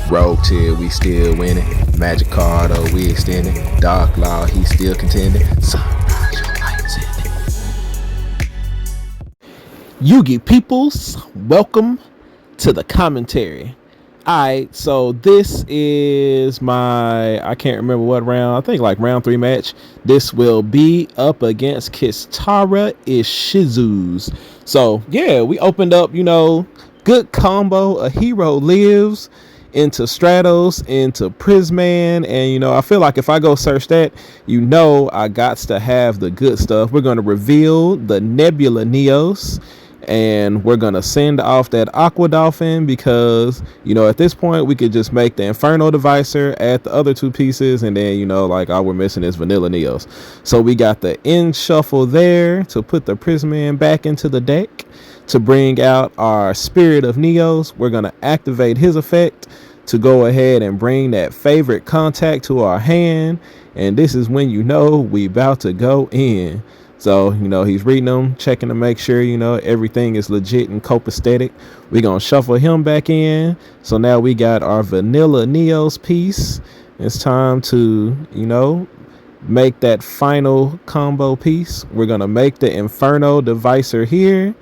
Rogue Tier, we still winning. Magic Card, oh, we extending. Dark Law, he still contending. Sunrise, your lights in it. Yugi peoples, welcome to the commentary. Alright, so this is my, I can't remember what round, I think like round 3 match. This will be up against Kashtira Ishizu's. So yeah, we opened up, good combo. A hero lives into Stratos, into Prisma, and I feel like if I go search that, I got to have the good stuff. We're going to reveal the Nebula Neos, and we're gonna send off that Aqua Dolphin because at this point we could just make the Inferno Divisor, add the other 2 pieces, and then like all we're missing is Vanilla Neos. So we got the end shuffle there to put the Prisma back into the deck to bring out our Spirit of Neos. We're gonna activate his effect to go ahead and bring that favorite contact to our hand, and this is when we about to go in. So, he's reading them, checking to make sure, everything is legit and copacetic. We're going to shuffle him back in. So now we got our Vanilla Neos piece. It's time to, make that final combo piece. We're going to make the Inferno Divisor here.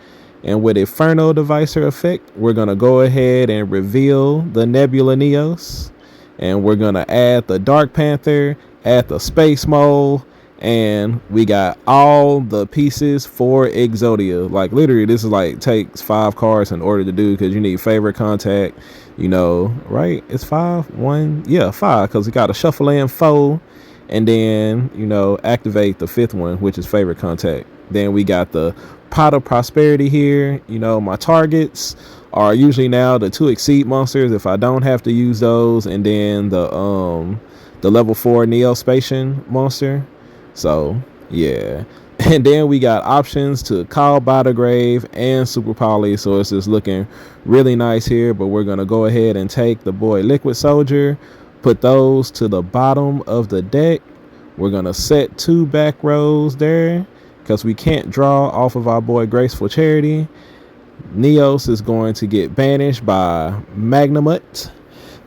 And with Inferno Divisor effect, we're going to go ahead and reveal the Nebula Neos. And we're going to add the Dark Panther, add the Space Mole, and we got all the pieces for Exodia. Like literally this is takes 5 cards in order to do, because you need favorite contact, right? It's 5 because we got to shuffle in 4 and then activate the 5th one, which is favorite contact. Then we got the Pot of Prosperity here. My targets are usually now the 2 Exceed monsters if I don't have to use those, and then the level 4 Neospatian monster. So yeah, and then we got options to call by the grave and super poly, so it's just looking really nice here. But we're gonna go ahead and take the boy Liquid Soldier, put those to the bottom of the deck. We're gonna set 2 back rows there because we can't draw off of our boy Graceful Charity. Neos is going to get banished by Magnamut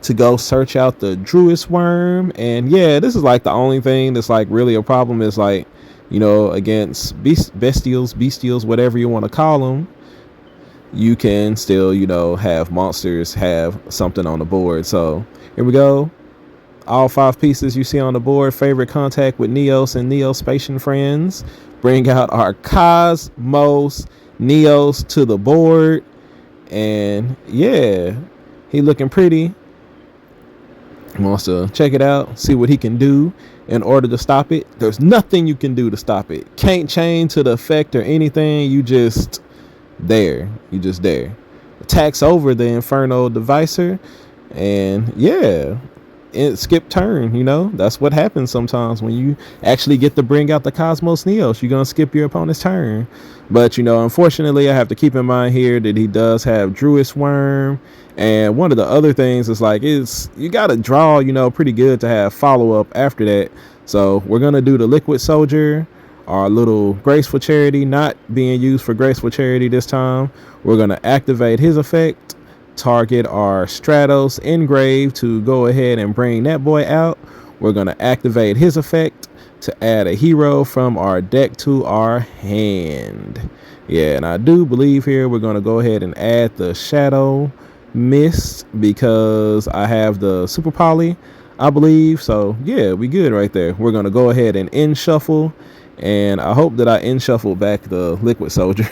to go search out the Druid's Worm. And yeah, this is the only thing that's really a problem is against bestials, whatever you want to call them, you can still have monsters have something on the board. So here we go, all 5 pieces you see on the board, favorite contact with Neos and Neospatian friends. Bring out our Cosmos Neos to the board, and yeah, he looking pretty. Wants to check it out, see what he can do in order to stop it. There's nothing you can do to stop it. Can't change to the effect or anything. You just there. Attacks over the Inferno Divisor, and yeah, it skip turn. That's what happens sometimes when you actually get to bring out the Cosmos Neos. You're gonna skip your opponent's turn. But unfortunately, I have to keep in mind here that he does have Druid's Worm. And one of the other things is you got to draw, pretty good to have follow-up after that. So we're going to do the Liquid Soldier, our little Graceful Charity, not being used for Graceful Charity this time. We're going to activate his effect, target our Stratos Engrave to go ahead and bring that boy out. We're going to activate his effect to add a hero from our deck to our hand. Yeah, and I do believe here we're going to go ahead and add the Shadow Mist because I have the super poly, I believe. So yeah, we good right there. We're gonna go ahead and end shuffle, and I hope that I end shuffle back the Liquid Soldier.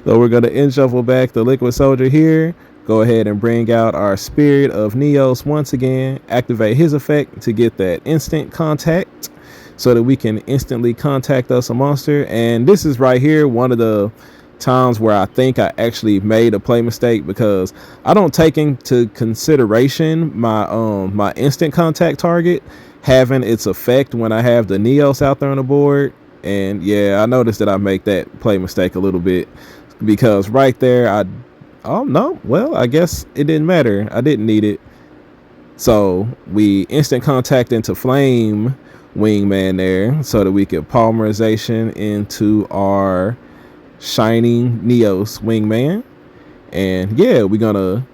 So we're gonna end shuffle back the Liquid Soldier here, go ahead and bring out our Spirit of Neos once again, activate his effect to get that instant contact so that we can instantly contact us a monster. And this is right here one of the times where I think I actually made a play mistake, because I don't take into consideration my instant contact target having its effect when I have the Neos out there on the board. And yeah, I noticed that I make that play mistake a little bit, because right there I guess it didn't matter. I didn't need it. So we instant contact into Flame Wingman there so that we could polymerization into our Shining Neos Wingman. And yeah, we're gonna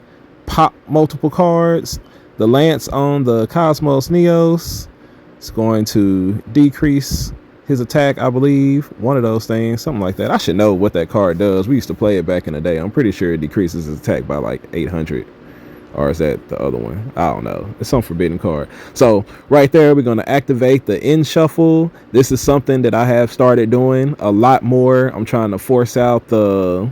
pop multiple cards, the lance on the Cosmos Neos. It's going to decrease his attack, I believe. One of those things, something like that. I should know what that card does. We used to play it back in the day. I'm pretty sure it decreases his attack by like 800. Or is that the other one? I don't know. It's some forbidden card. So right there, we're going to activate the end shuffle. This is something that I have started doing a lot more. I'm trying to force out the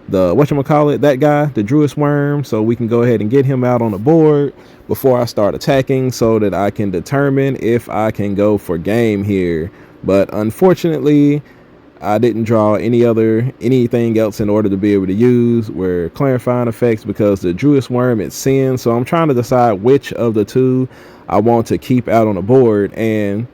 whatchamacallit, that guy, the Druid Worm, so we can go ahead and get him out on the board before I start attacking so that I can determine if I can go for game here. But unfortunately, I didn't draw anything else in order to be able to use. We're clarifying effects because the Druid Worm is sin. So I'm trying to decide which of the two I want to keep out on the board. And,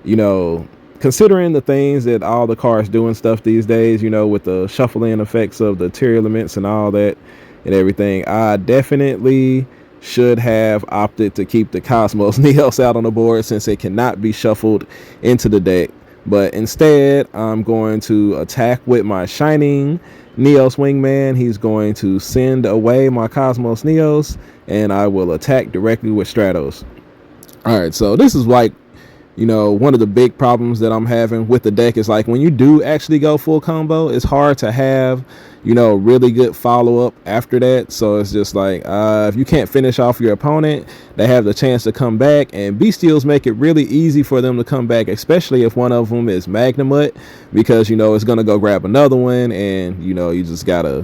you know, considering the things that all the cards do and stuff these days, you know, with the shuffling effects of the Tearlaments and all that and everything, I definitely should have opted to keep the Cosmos Neos out on the board since it cannot be shuffled into the deck. But instead, I'm going to attack with my Shining Neos Wingman. He's going to send away my Cosmos Neos, and I will attack directly with Stratos. All right, so this is like, you know, one of the big problems that I'm having with the deck is like when you do actually go full combo, it's hard to have, you know, really good follow-up after that. So it's just like if you can't finish off your opponent, they have the chance to come back, and Bestials make it really easy for them to come back, especially if one of them is Magnamut, because, you know, it's going to go grab another one, and, you know, you just got to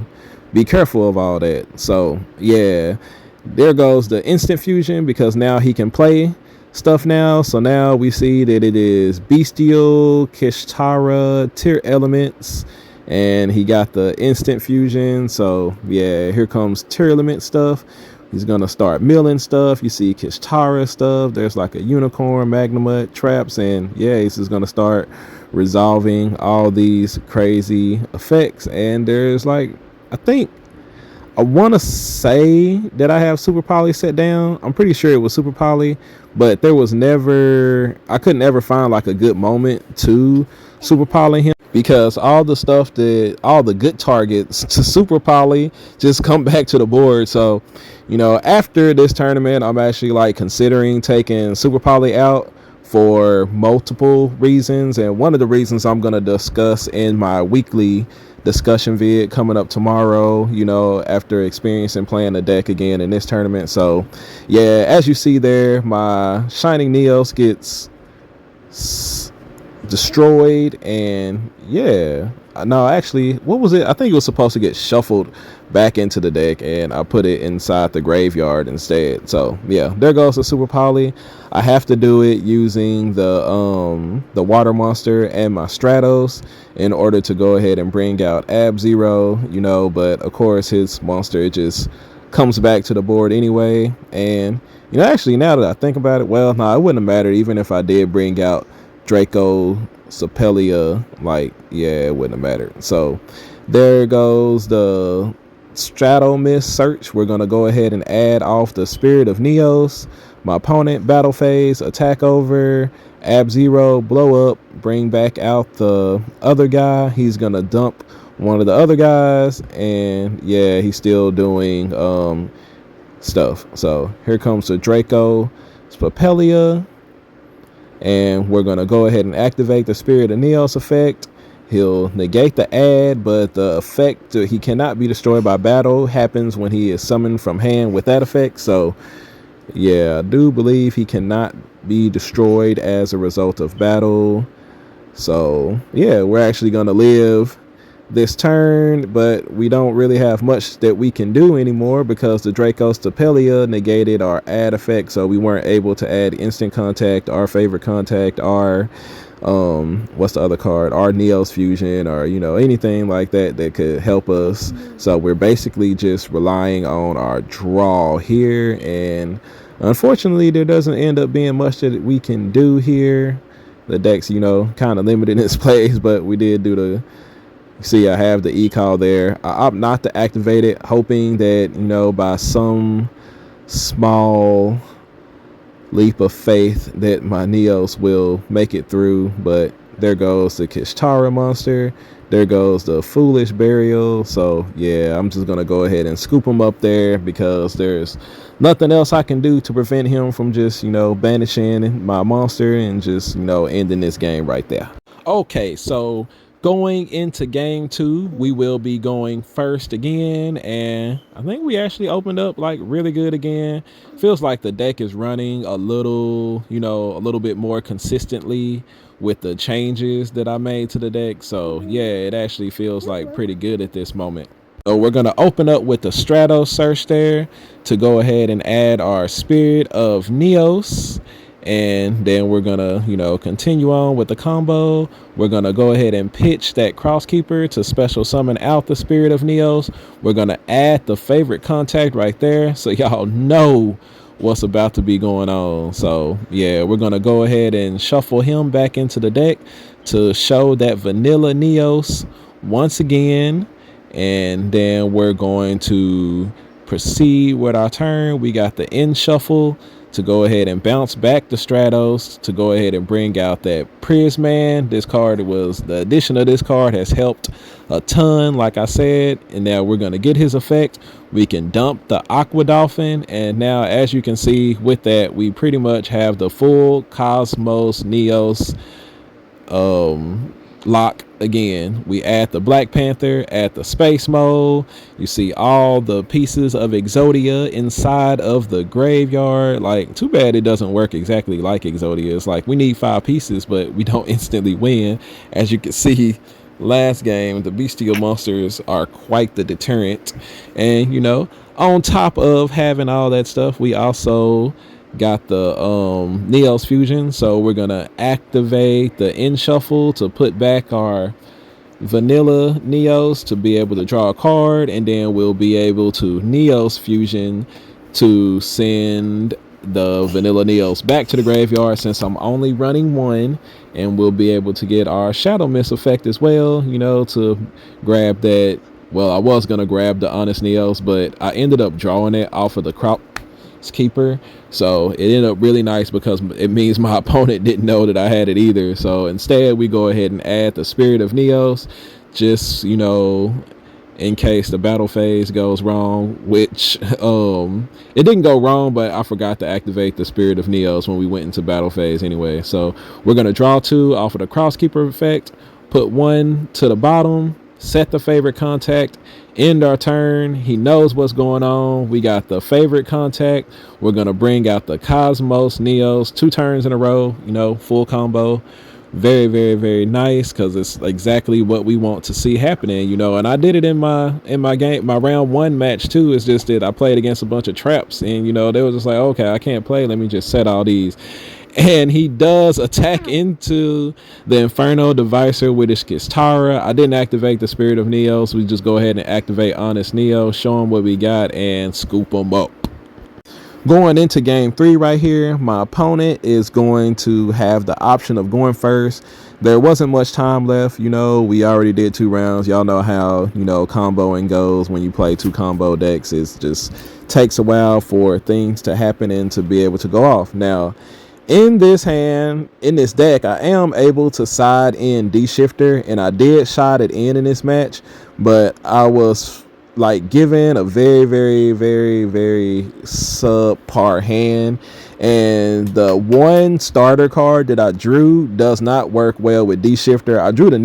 be careful of all that. So, yeah, there goes the instant fusion because now he can play stuff now. So now we see that it is Bestial, Kashtira, Tearlaments, and he got the instant fusion. So yeah, here comes Tearlament stuff. He's gonna start milling stuff. You see Kashtira stuff. There's like a unicorn, Magnamut, traps, and yeah, he's just gonna start resolving all these crazy effects. And there's like, I want to say that I have Super Poly set down. I'm pretty sure it was Super Poly, but there was never, I couldn't ever find like a good moment to Super Poly him because all the good targets to Super Poly just come back to the board. So, you know, after this tournament, I'm actually like considering taking Super Poly out for multiple reasons. And one of the reasons I'm going to discuss in my weekly discussion vid coming up tomorrow, you know, after experiencing playing the deck again in this tournament. So yeah, as you see there, my Shining Neos gets destroyed, and yeah, no, actually, what was it? I think it was supposed to get shuffled back into the deck, and I put it inside the graveyard instead. So yeah, there goes the Super Poly. I have to do it using the water monster and my Stratos in order to go ahead and bring out Ab-Zero, you know, but of course his monster just comes back to the board anyway. And, you know, actually now that I think about it, well, no, it wouldn't have mattered even if I did bring out Draco Sopelia. Like, yeah, it wouldn't have mattered. So there goes the Strato Mist search. We're going to go ahead and add off the Spirit of Neos. My opponent, battle phase, attack over, Ab-Zero, blow up, bring back out the other guy. He's going to dump one of the other guys, and yeah, he's still doing stuff. So here comes the Draco Spopelia, and we're going to go ahead and activate the Spirit of Neos effect. He'll negate the add, but the effect, he cannot be destroyed by battle, happens when he is summoned from hand with that effect. So yeah, I do believe he cannot be destroyed as a result of battle. So yeah, we're actually going to live this turn, but we don't really have much that we can do anymore because the Draco Stopelia negated our add effect, so we weren't able to add instant contact, our favorite contact, our what's the other card, our Neos fusion, or, you know, anything like that that could help us. So we're basically just relying on our draw here, and unfortunately there doesn't end up being much that we can do here. The deck's, you know, kind of limited in its plays, but we did do the, see, I have the e-call there. I opt not to activate it, hoping that, you know, by some small leap of faith that my Neos will make it through. But There goes the Kashtira monster. There goes the Foolish Burial. So yeah, I'm just gonna go ahead and scoop him up there because there's nothing else I can do to prevent him from just, banishing my monster and just, ending this game right there. Okay, so going into game 2, we will be going first again, and I think we actually opened up like really good again. Feels like the deck is running a little, a little bit more consistently with the changes that I made to the deck. So yeah, it actually feels like pretty good at this moment. So we're going to open up with the Stratos search there to go ahead and add our Spirit of Neos. And then we're going to, continue on with the combo. We're going to go ahead and pitch that Crosskeeper to special summon out the Spirit of Neos. We're going to add the favorite contact right there, so y'all know what's about to be going on. So yeah, we're going to go ahead and shuffle him back into the deck to show that vanilla Neos once again. And then we're going to proceed with our turn. We got the end shuffle to go ahead and bounce back the Stratos to go ahead and bring out that Prisma. This card was, the addition of this card has helped a ton, like I said. And now we're going to get his effect. We can dump the Aqua Dolphin, and now as you can see with that, we pretty much have the full Cosmos Neos lock again. We add the Black Panther, add the space mode. You see all the pieces of Exodia inside of the graveyard. Like, too bad it doesn't work exactly like Exodia. It's like we need 5 pieces, but we don't instantly win. As you can see last game, the bestial monsters are quite the deterrent. And on top of having all that stuff, we also got the Neos fusion, so we're gonna activate the end shuffle to put back our vanilla Neos to be able to draw a card, and then we'll be able to Neos fusion to send the vanilla Neos back to the graveyard since I'm only running 1, and we'll be able to get our Shadow Mist effect as well, to grab that. Well, I was gonna grab the Honest Neos, but I ended up drawing it off of the Keeper, so it ended up really nice because it means my opponent didn't know that I had it either. So instead we go ahead and add the Spirit of Neos, just in case the battle phase goes wrong, which it didn't go wrong, but I forgot to activate the Spirit of Neos when we went into battle phase anyway. So we're going to draw 2 off of the Crosskeeper effect, put 1 to the bottom, set the favorite contact, end our turn. He knows what's going on. We got the favorite contact. We're going to bring out the Cosmos Neos 2 turns in a row, full combo. Very, very, very nice, because it's exactly what we want to see happening, and I did it in my game, my round 1 match too. It's just that I played against a bunch of traps, and they were just like, okay, I can't play, let me just set all these. And he does attack into the Inferno Devicer with his Kashtira. I didn't activate the Spirit of Neos. We just go ahead and activate Honest Neo, show him what we got, and scoop him up. Going into game 3 right here, my opponent is going to have the option of going first. There wasn't much time left. We already did 2 rounds. Y'all know how, comboing goes when you play 2 combo decks. It just takes a while for things to happen and to be able to go off. Now, in this deck, I am able to side in D-Shifter, and I did shot it in this match, but I was like given a very, very, very, very subpar hand, and the 1 starter card that I drew does not work well with D-Shifter. I drew the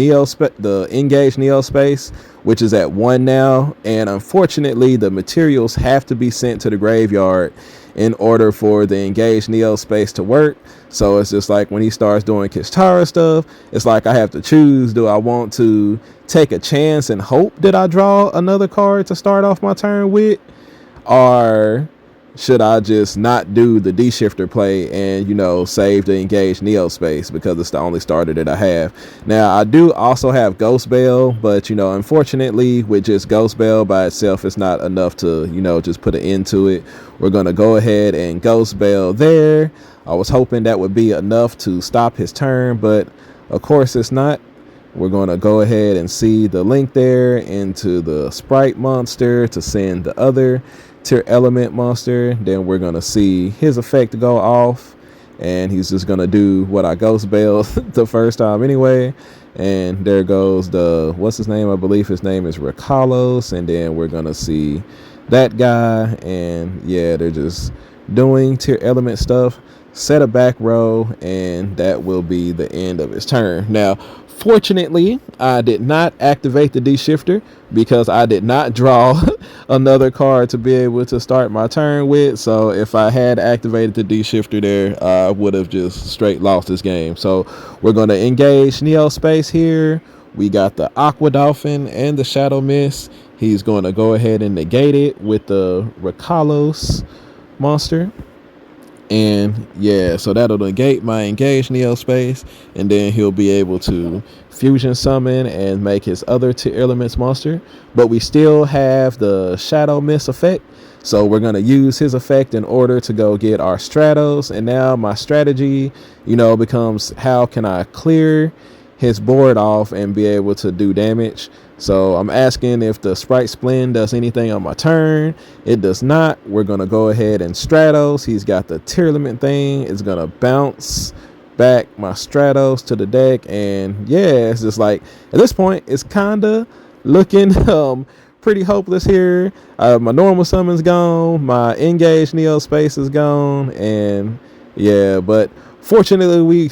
Engage Neo Space, which is at 1 now, and unfortunately the materials have to be sent to the graveyard in order for the Engage Neo Space to work. So it's just like when he starts doing Kashtira stuff, it's like I have to choose, do I want to take a chance and hope that I draw another card to start off my turn with, or should I just not do the D-Shifter play and, save the Engage Neo Space because it's the only starter that I have. Now, I do also have Ghost Bell, but, unfortunately, with just Ghost Bell by itself, it's not enough to, just put an end to it. We're going to go ahead and Ghost Bell there. I was hoping that would be enough to stop his turn, but, of course, it's not. We're going to go ahead and see the link there into the Sprite monster to send the other Tearlaments monster. Then we're going to see his effect go off, and he's just gonna do what I ghost bailed the first time anyway. And there goes the, what's his name? I believe his name is Ricalos, and then we're gonna see that guy. And yeah, they're just doing tier element stuff. Set a back row, and that will be the end of his turn. Now, fortunately, I did not activate the D-shifter because I did not draw another card to be able to start my turn with. So if I had activated the D-shifter there, I would have just straight lost this game. So we're going to engage Neo Space here. We got the Aqua Dolphin and the Shadow Mist. He's going to go ahead and negate it with the Ricalos monster. And yeah, so that'll negate my engaged Neo Space, and then he'll be able to fusion summon and make his other Tearlaments monster. But we still have the Shadow Mist effect, so we're going to use his effect in order to go get our Stratos. And now my strategy, becomes how can I clear his board off and be able to do damage. So I'm asking if the Sprite Splend does anything on my turn. It does not. We're going to go ahead and Stratos. He's got the Tearlament thing. It's going to bounce back my Stratos to the deck. And yeah, it's just like, at this point, it's kind of looking pretty hopeless here. My normal summon's gone. My engaged Neo Space is gone. And yeah, but fortunately, we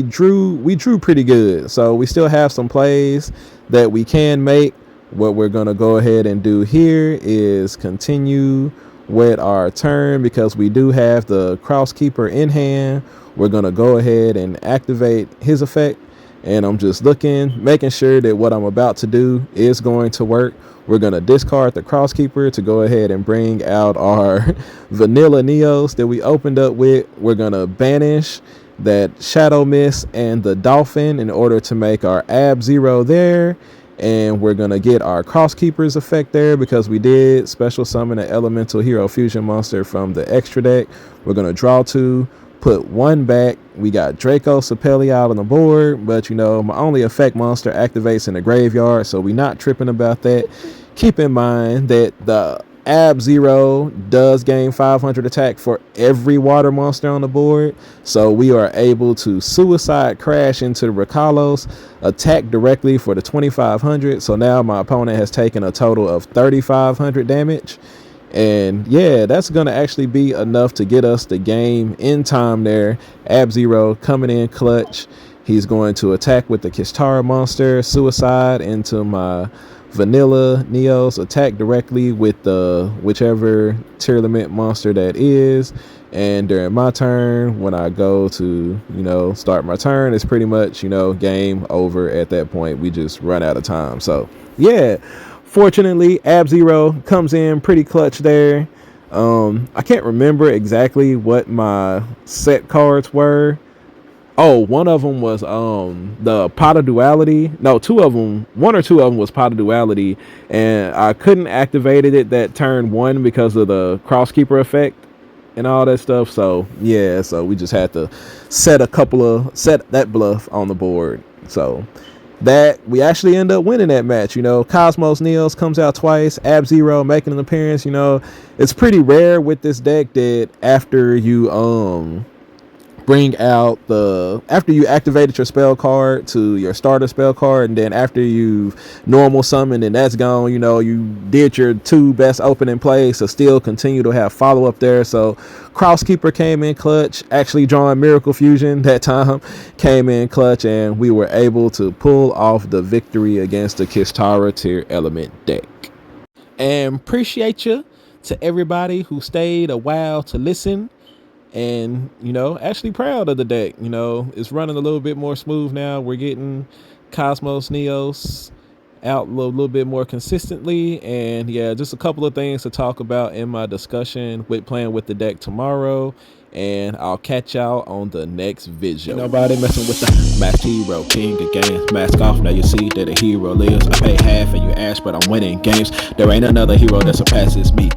drew pretty good. So we still have some plays that we can make. What we're going to go ahead and do here is continue with our turn because we do have the Crosskeeper in hand. We're going to go ahead and activate his effect. And I'm just making sure that what I'm about to do is going to work. We're going to discard the Crosskeeper to go ahead and bring out our vanilla Neos that we opened up with. We're going to banish that Shadow Mist and the Dolphin in order to make our Ab-Zero there. And we're going to get our Crosskeeper's effect there because we did special summon an Elemental Hero Fusion monster from the extra deck. We're going to draw 2, put 1 back. We got Draco Sapelli out on the board, but my only effect monster activates in the graveyard, so we're not tripping about that. Keep in mind that the Ab-Zero does gain 500 attack for every water monster on the board, so we are able to Suicide Crash into the Ricalos, attack directly for the 2500. So now my opponent has taken a total of 3500 damage. And yeah, that's going to actually be enough to get us the game in time there. Ab-Zero coming in clutch. He's going to attack with the Kashtira monster, Suicide into my vanilla Neos, attack directly with the whichever Tearlament monster that is. And during my turn, when I go to, start my turn, it's pretty much, game over at that point. We just run out of time. So yeah. Fortunately, Ab-Zero comes in pretty clutch there. I can't remember exactly what my set cards were. Oh, one of them was the Pot of Duality. No, two of them. One or two of them was Pot of Duality, and I couldn't activate it that turn 1 because of the Crosskeeper effect and all that stuff. So yeah, so we just had to set that bluff on the board. So that we actually end up winning that match. Cosmos Neos comes out twice, Ab-Zero making an appearance. It's pretty rare with this deck that after you after you activated your spell card to your starter spell card, and then after you've normal summoned and that's gone, you did your 2 best opening plays to still continue to have follow up there. So Crosskeeper came in clutch, actually drawing Miracle Fusion that time, came in clutch, and we were able to pull off the victory against the Kashtira Tier Element deck. And appreciate you to everybody who stayed a while to listen. And actually proud of the deck. It's running a little bit more smooth now. We're getting Cosmos Neos out a little bit more consistently. And yeah, just a couple of things to talk about in my discussion with playing with the deck tomorrow. And I'll catch y'all on the next video. Nobody messing with the Masked Hero, king of games. Mask off, now you see that a hero lives. I pay half and you ask, but I'm winning games. There ain't another hero that surpasses me.